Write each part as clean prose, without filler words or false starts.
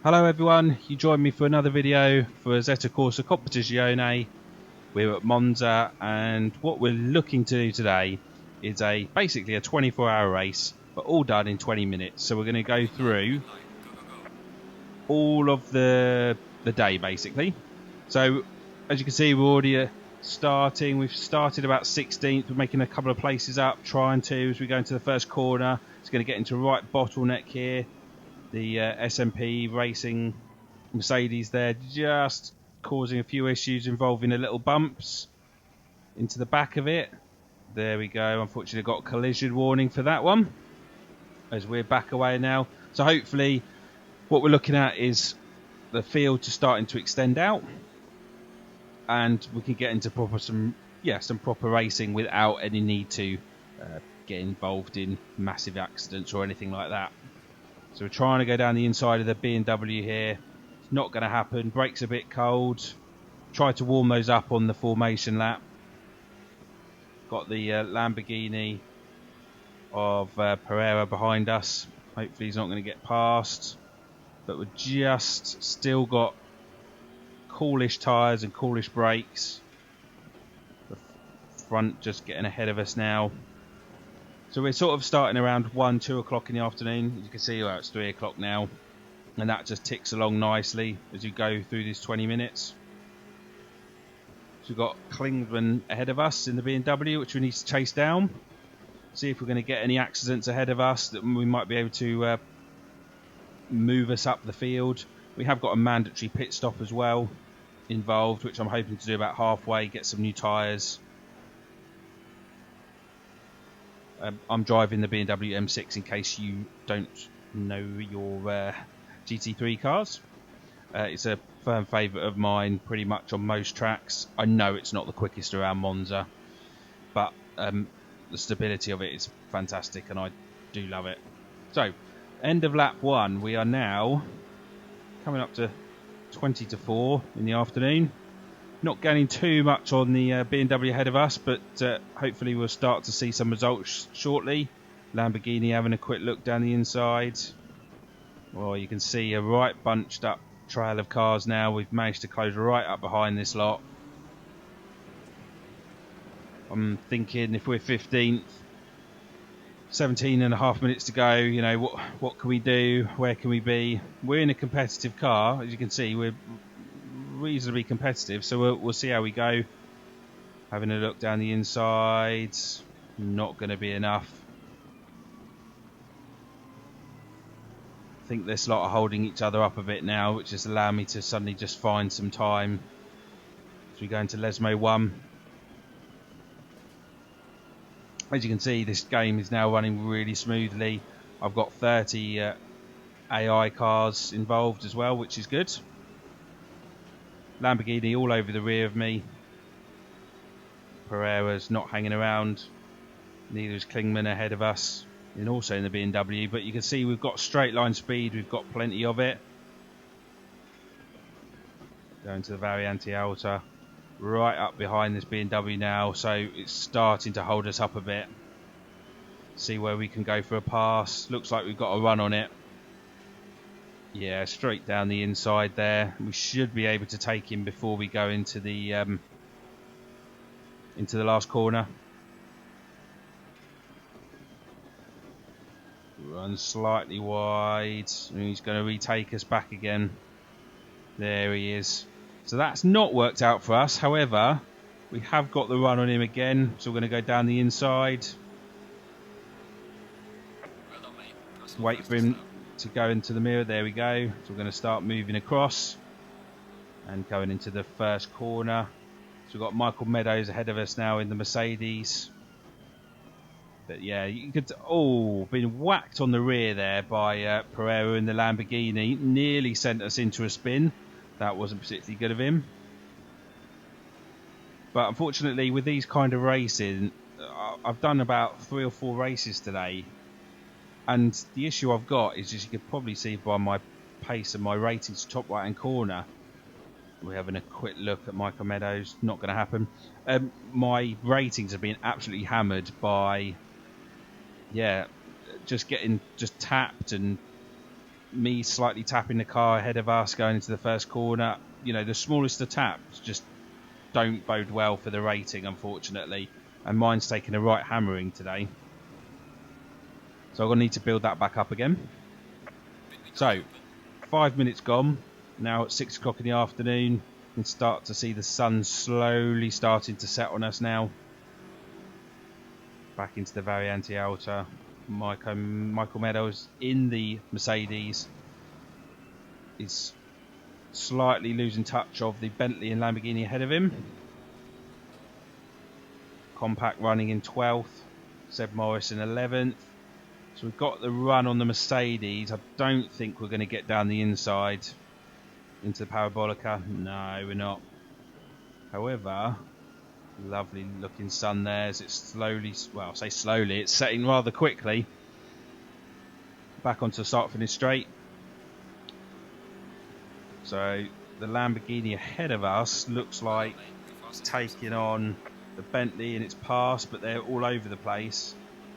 Hello everyone, you join me for another video for Assetto Corsa Competizione. We're at Monza, and what we're looking to do today is basically a 24-hour race, but all done in 20 minutes. So we're going to go through all of the day basically. So as you can see, we're already starting. We've started about 16th. We're making a couple of places up, trying to, as we go into the first corner. It's going to get into right bottleneck here. The SMP Racing Mercedes there just causing a few issues involving a little bumps into the back of it. There we go. Unfortunately got a collision warning for that one as we're back away now. So hopefully what we're looking at is the field just starting to extend out, and we can get into some proper racing without any need to get involved in massive accidents or anything like that. So we're trying to go down the inside of the BMW here. It's not going to happen. Brakes a bit cold. Try to warm those up on the formation lap. Got the Lamborghini of Pereira behind us. Hopefully he's not going to get past. But we've just still got coolish tyres and coolish brakes. The front just getting ahead of us now. So we're sort of starting around 1, 2 o'clock in the afternoon. As you can see, well, it's 3 o'clock now. And that just ticks along nicely as you go through these 20 minutes. So we've got Klingman ahead of us in the BMW, which we need to chase down. See if we're going to get any accidents ahead of us that we might be able to move us up the field. We have got a mandatory pit stop as well involved, which I'm hoping to do about halfway, get some new tyres. I'm driving the BMW M6 in case you don't know your GT3 cars. It's a firm favourite of mine pretty much on most tracks. I know it's not the quickest around Monza, but the stability of it is fantastic and I do love it. So, end of lap 1, we are now coming up to 20 to 4 in the afternoon. Not gaining too much on the BMW ahead of us, but hopefully we'll start to see some results shortly. Lamborghini having a quick look down the inside. Well, you can see a right bunched up trail of cars now. We've managed to close right up behind this lot. I'm thinking if we're 15th, 17 and a half minutes to go, you know, what can we do? Where can we be? We're in a competitive car. As you can see, we're reasonably competitive, so we'll see how we go. Having a look down the inside, not going to be enough. I think this lot are holding each other up a bit now, which has allowed me to suddenly just find some time as we go into Lesmo 1. As you can see, this game is now running really smoothly. I've got 30 AI cars involved as well, which is good. Lamborghini all over the rear of me. Pereira's not hanging around. Neither is Klingman ahead of us, and also in the BMW. But you can see we've got straight line speed. We've got plenty of it. Going to the Variante Alta, right up behind this BMW now. So it's starting to hold us up a bit. See where we can go for a pass. Looks like we've got a run on it. Yeah, straight down the inside there. We should be able to take him before we go into the last corner. Run slightly wide. He's going to retake us back again. There he is. So that's not worked out for us. However, we have got the run on him again. So we're going to go down the inside. Wait for him to go into the mirror. There we go. So we're going to start moving across and going into the first corner. So we've got Michael Meadows ahead of us now in the Mercedes. But yeah, you could been whacked on the rear there by Pereira in the Lamborghini. Nearly sent us into a spin. That wasn't particularly good of him. But unfortunately, with these kind of racing, I've done about 3 or 4 races today. And the issue I've got is, as you could probably see by my pace and my ratings top right hand corner, we're having a quick look at Michael Meadows. Not going to happen. My ratings have been absolutely hammered by, just getting tapped and me slightly tapping the car ahead of us going into the first corner. You know, the smallest of taps just don't bode well for the rating, unfortunately. And mine's taken a right hammering today. So I'm going to need to build that back up again. So, 5 minutes gone. Now at 6 o'clock in the afternoon. You can start to see the sun slowly starting to set on us now. Back into the Variante Alta. Michael Meadows in the Mercedes is slightly losing touch of the Bentley and Lamborghini ahead of him. Compact running in 12th, Seb Morris in 11th. So we've got the run on the Mercedes. I don't think we're going to get down the inside into the Parabolica. No, we're not. However, lovely looking sun there as it's slowly, well, I say slowly, it's setting rather quickly. Back onto the start finish straight. So the Lamborghini ahead of us looks like it's taking on the Bentley in its pass, but they're all over the place.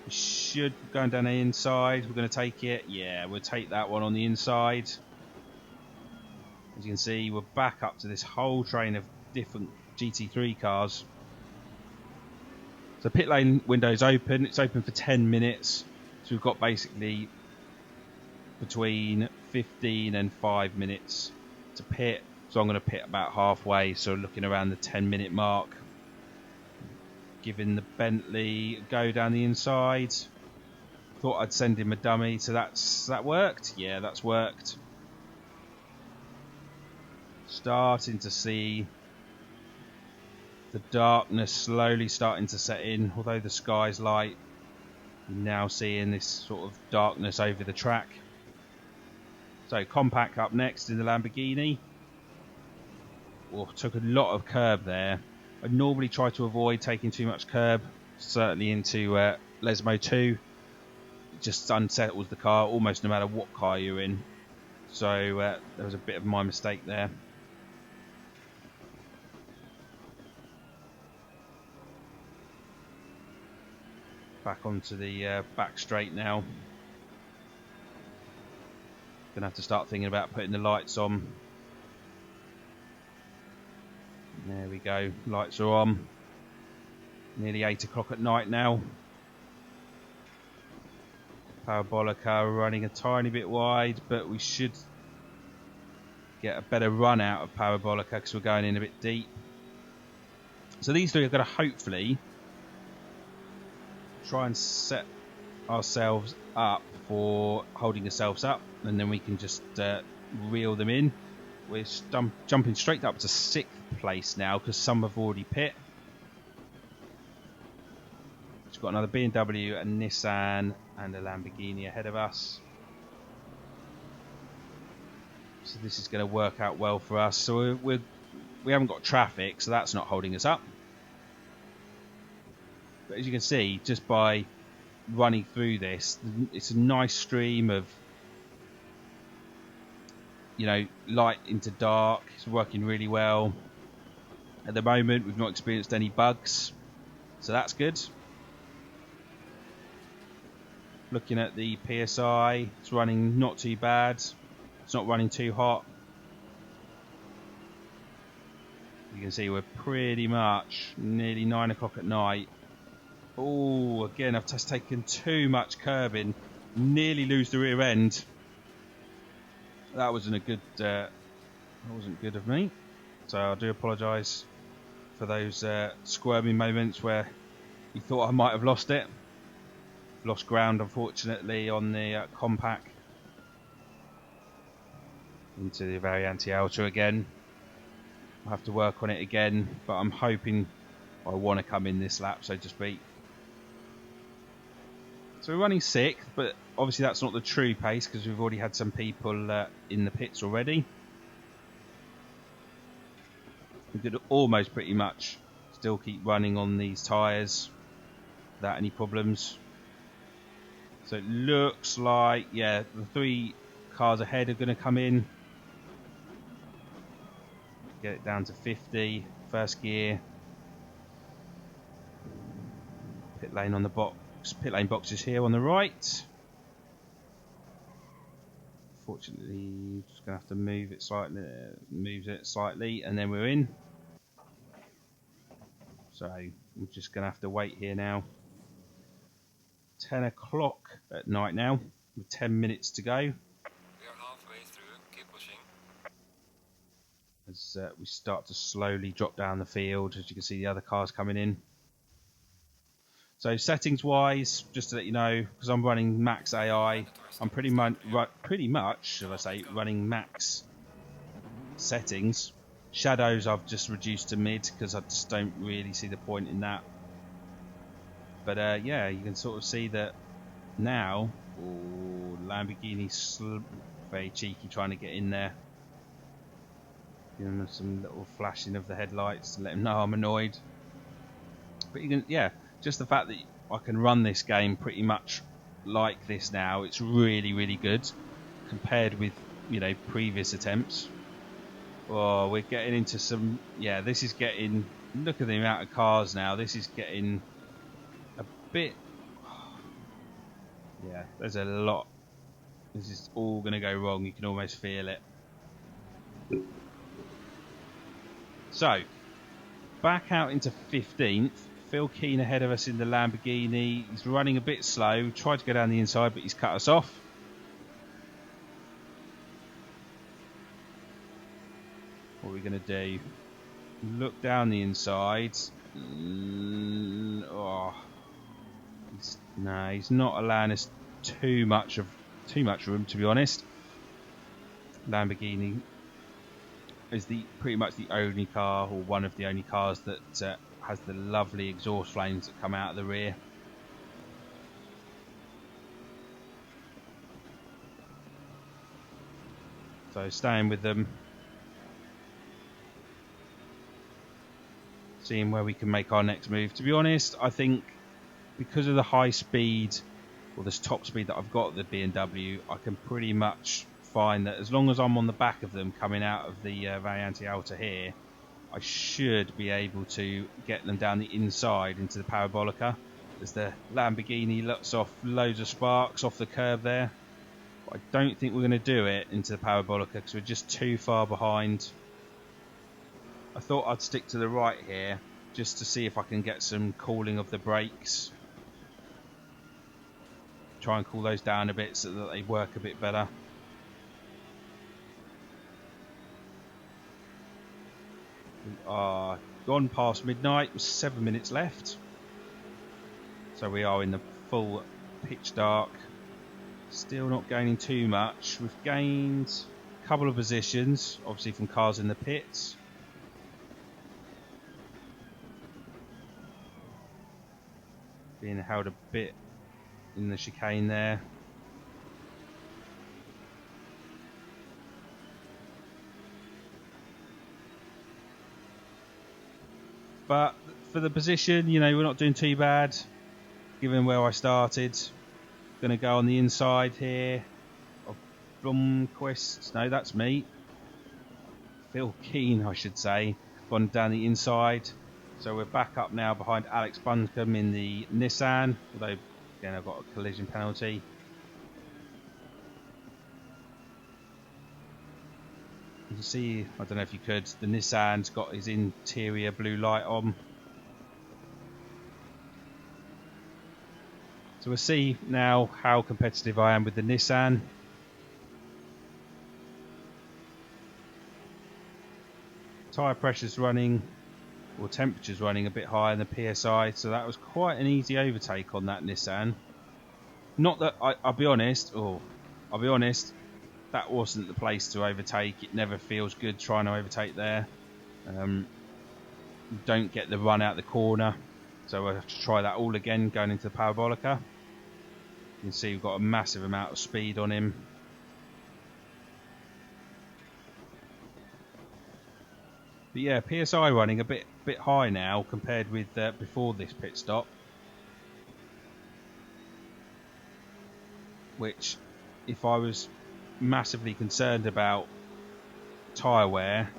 We should be going down the inside. We're going to take it. Yeah, we'll take that one on the inside. As you can see, we're back up to this whole train of different GT3 cars. So pit lane window's open. It's open for 10 minutes. So we've got basically between 15 and 5 minutes to pit. So I'm going to pit about halfway, so looking around the 10-minute mark. Giving the Bentley a go down the inside. Thought I'd send him a dummy, so that worked. Yeah, that's worked. Starting to see the darkness slowly starting to set in, although the sky's light. You're now seeing this sort of darkness over the track. So Compact up next in the Lamborghini. Oh, took a lot of curb there. I normally try to avoid taking too much curb, certainly into Lesmo 2. It just unsettles the car almost no matter what car you're in. So there was a bit of my mistake there. Back onto the back straight now. Gonna have to start thinking about putting the lights on. There we go, lights are on. Nearly 8 o'clock at night now. Parabolica running a tiny bit wide, but we should get a better run out of Parabolica because we're going in a bit deep. So these three are going to hopefully try and set ourselves up for holding ourselves up, and then we can just reel them in. We're jumping straight up to 6th place now because some have already pit. We've got another BMW, a Nissan and a Lamborghini ahead of us. So this is going to work out well for us. So we haven't got traffic, so that's not holding us up. But as you can see, just by running through this, it's a nice stream of, you know, light into dark. It's working really well. At the moment, we've not experienced any bugs, so that's good. Looking at the PSI, it's running not too bad. It's not running too hot. You can see we're pretty much nearly 9 o'clock at night. Oh, again, I've just taken too much curbing. Nearly lose the rear end. That wasn't a good. That wasn't good of me. So I do apologise for those squirming moments where you thought I might have lost it. Lost ground, unfortunately, on the Compact. Into the Variante Alta again. I'll have to work on it again, but I'm hoping I want to come in this lap, so to speak. So we're running 6th, but obviously that's not the true pace because we've already had some people in the pits already. We could almost pretty much still keep running on these tyres without any problems. So it looks like, yeah, the 3 cars ahead are going to come in. Get it down to 50, first gear. Pit lane on the box. Pit lane boxes here on the right. Unfortunately, just gonna have to move it slightly, and then we're in. So I'm just gonna have to wait here now. 10 o'clock at night now, with 10 minutes to go. We are halfway through, keep pushing. As we start to slowly drop down the field, as you can see the other cars coming in. So settings wise, just to let you know, because I'm running max AI, I'm pretty much, should I say, running max settings. Shadows I've just reduced to mid because I just don't really see the point in that. But yeah, you can sort of see that now. Oh, Lamborghini's very cheeky trying to get in there. Giving them some little flashing of the headlights to let them know I'm annoyed. But you can, yeah, just the fact that I can run this game pretty much like this now, it's really, really good compared with, you know, previous attempts. Oh, we're getting into some, yeah, this is getting, look at the amount of cars now, this is getting a bit, yeah, there's a lot, this is all going to go wrong, you can almost feel it. So, back out into 15th. Phil Keane ahead of us in the Lamborghini. He's running a bit slow. Tried to go down the inside, but he's cut us off. What are we going to do? Look down the inside. Oh, no, he's not allowing us too much room, to be honest. Lamborghini is pretty much the only car, or one of the only cars that has the lovely exhaust flames that come out of the rear. So staying with them, seeing where we can make our next move. To be honest, I think because of the high speed, or this top speed that I've got at the BMW, I can pretty much find that as long as I'm on the back of them coming out of the Variante Alta here, I should be able to get them down the inside into the Parabolica, as the Lamborghini lets off loads of sparks off the curb there. But I don't think we're going to do it into the Parabolica because we're just too far behind. I thought I'd stick to the right here just to see if I can get some cooling of the brakes. Try and cool those down a bit so that they work a bit better. We are gone past midnight, 7 minutes left. So we are in the full pitch dark. Still not gaining too much. We've gained a couple of positions, obviously from cars in the pits. Being held a bit in the chicane there. But for the position, you know, we're not doing too bad, given where I started. Going to go on the inside here of Blomqvist. No, that's me. Phil Keane, I should say. Gone down the inside. So we're back up now behind Alex Buncombe in the Nissan. Although, again, I've got a collision penalty. You can see, I don't know if you could, the Nissan's got his interior blue light on. So we'll see now how competitive I am with the Nissan. Tyre pressure's running, or temperature's running a bit higher than the PSI, so that was quite an easy overtake on that Nissan. Not that, I'll be honest, that wasn't the place to overtake. It never feels good trying to overtake there. You don't get the run out the corner, so we'll have to try that all again going into the Parabolica. You can see we've got a massive amount of speed on him. But yeah, PSI running a bit high now compared with before this pit stop, which, if I was massively concerned about tyre wear,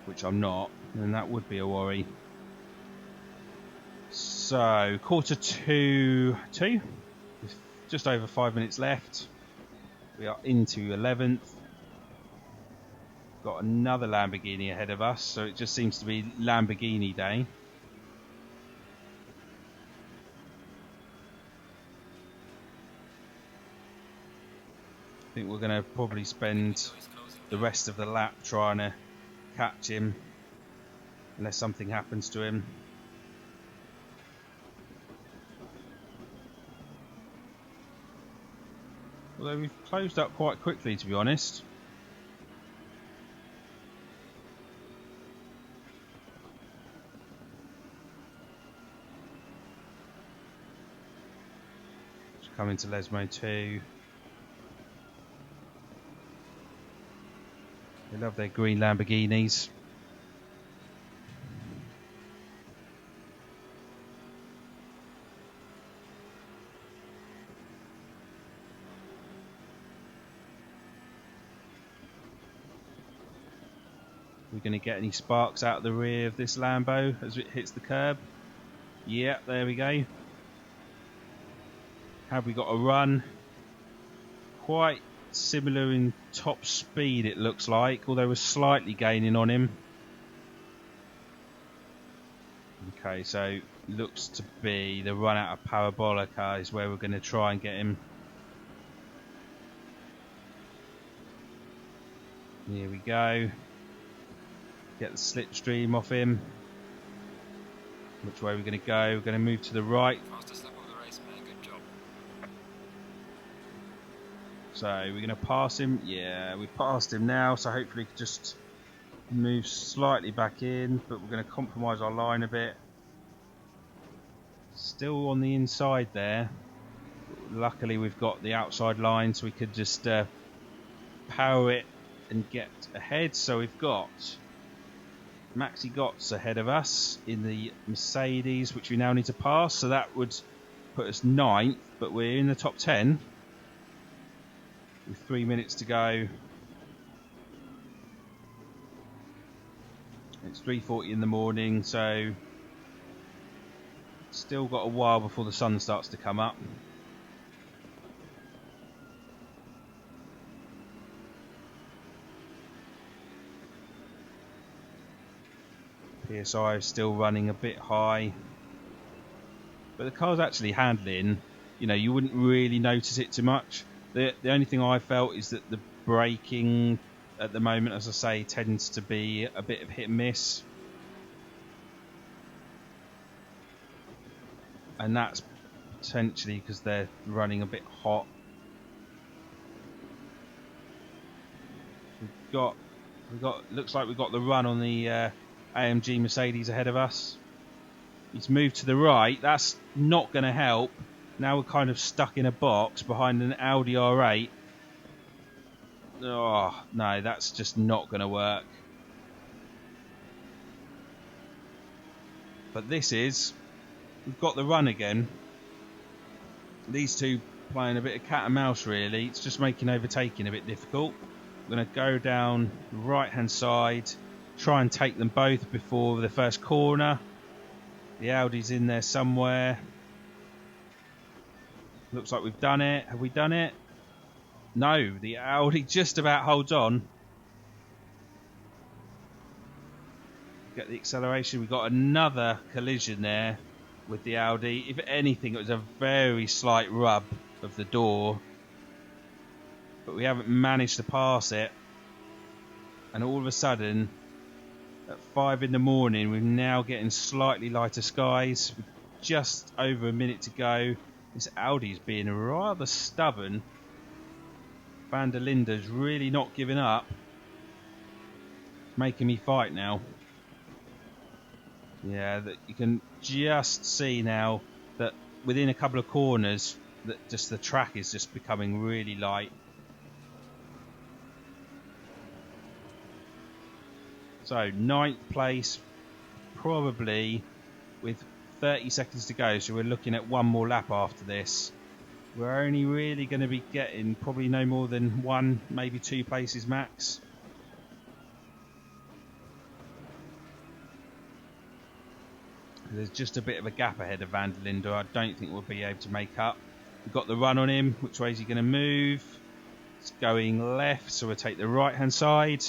which I'm not, then that would be a worry. So quarter to 2, just over 5 minutes left. We are into 11th. Got another Lamborghini ahead of us, so it just seems to be Lamborghini day. I think we're going to probably spend the rest of the lap trying to catch him, unless something happens to him. Although we've closed up quite quickly, to be honest. Just coming to Lesmo 2. They love their green Lamborghinis. We're going to get any sparks out of the rear of this Lambo as it hits the curb. Yeah, there we go. Have we got a run? Quite similar in top speed, it looks like, although we're slightly gaining on him. Okay, so looks to be the run out of Parabolica is where we're going to try and get him. Here we go. Get the slipstream off him. Which way are we going to go? We're going to move to the right. Fastest lap of the race, man. Good job. So we're going to pass him. Yeah, we've passed him now. So hopefully we can just move slightly back in. But we're going to compromise our line a bit. Still on the inside there. Luckily we've got the outside line, so we could just power it and get ahead. So we've got Maxi Gotts ahead of us in the Mercedes, which we now need to pass, so that would put us 9th, but we're in the top 10 with 3 minutes to go. It's 3:40 in the morning, so still got a while before the sun starts to come up. PSI is still running a bit high, but the car's actually handling, you know, you wouldn't really notice it too much. The only thing I felt is that the braking at the moment, as I say, tends to be a bit of hit and miss, and that's potentially because they're running a bit hot. Looks like we've got the run on the AMG Mercedes ahead of us. He's moved to the right. That's not going to help. Now we're kind of stuck in a box behind an Audi R8. Oh, no, that's just not going to work. But we've got the run again. These two playing a bit of cat and mouse, really. It's just making overtaking a bit difficult. We're going to go down the right hand side, try and take them both before the first corner. The Audi's in there somewhere. Looks like we've done it. Have we done it? No, the Audi just about holds on. Get the acceleration. We've got another collision there with the Audi. If anything, it was a very slight rub of the door, but we haven't managed to pass it. And all of a sudden, at 5 in the morning, we're now getting slightly lighter skies. With just over a minute to go. This Audi's being rather stubborn. Van der Linde's really not giving up. It's making me fight now. Yeah, that you can just see now that within a couple of corners that just the track is just becoming really light. So 9th place, probably with 30 seconds to go, so we're looking at one more lap after this. We're only really going to be getting probably no more than 1, maybe 2 places max. There's just a bit of a gap ahead of Van der Linde. I don't think we'll be able to make up. We've got the run on him. Which way is he going to move? It's going left, so we'll take the right hand side.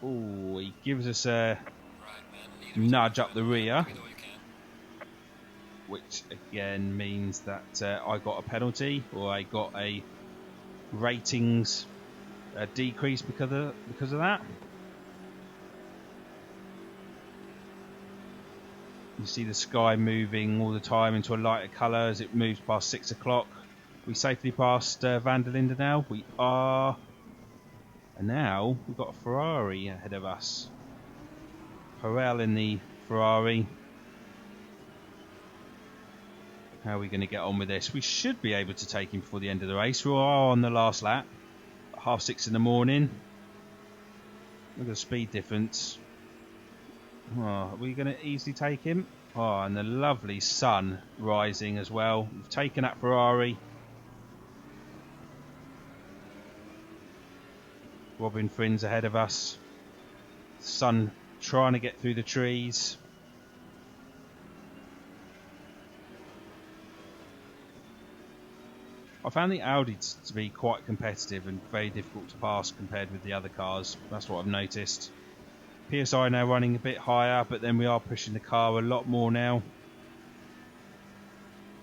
Oh, he gives us a nudge up the rear, which again means that I got a penalty, or I got a ratings decrease because of that. You see the sky moving all the time into a lighter colour as it moves past 6 o'clock. We safely passed Van der Linde now. We are. And now we've got a Ferrari ahead of us. Perel in the Ferrari. How are we going to get on with this? We should be able to take him before the end of the race. We are on the last lap at 6:30 in the morning. Look at the speed difference. Oh, are we going to easily take him? Oh, and the lovely sun rising as well. We've taken that Ferrari. Robin Frinn's ahead of us. Sun trying to get through the trees. I found the Audi to be quite competitive and very difficult to pass compared with the other cars. That's what I've noticed. PSI now running a bit higher, but then we are pushing the car a lot more now.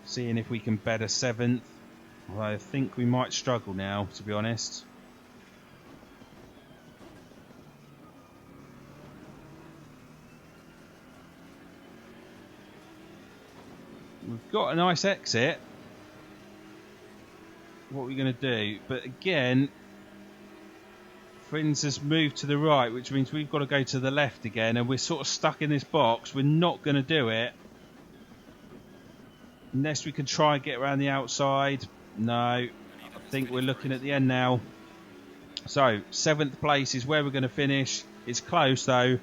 Seeing if we can better 7th. I think we might struggle now, to be honest. We've got a nice exit. What are we going to do? But again, Frinn's has moved to the right, which means we've got to go to the left again, and we're sort of stuck in this box. We're not going to do it unless we can try and get around the outside. No, I think we're looking at the end now. So 7th place is where we're going to finish. It's close though,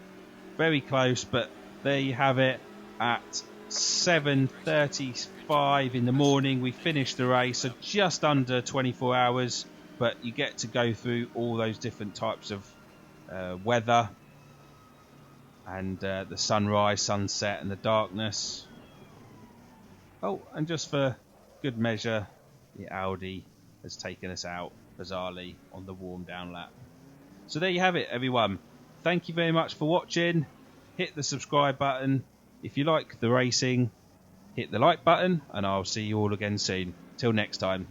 very close, but there you have it. At 7:35 in the morning we finished the race, so just under 24 hours, but you get to go through all those different types of weather and the sunrise, sunset and the darkness. Oh, and just for good measure, the Audi has taken us out bizarrely on the warm down lap. So there you have it, everyone. Thank you very much for watching. Hit the subscribe button. If you like the racing, hit the like button, and I'll see you all again soon. Till next time.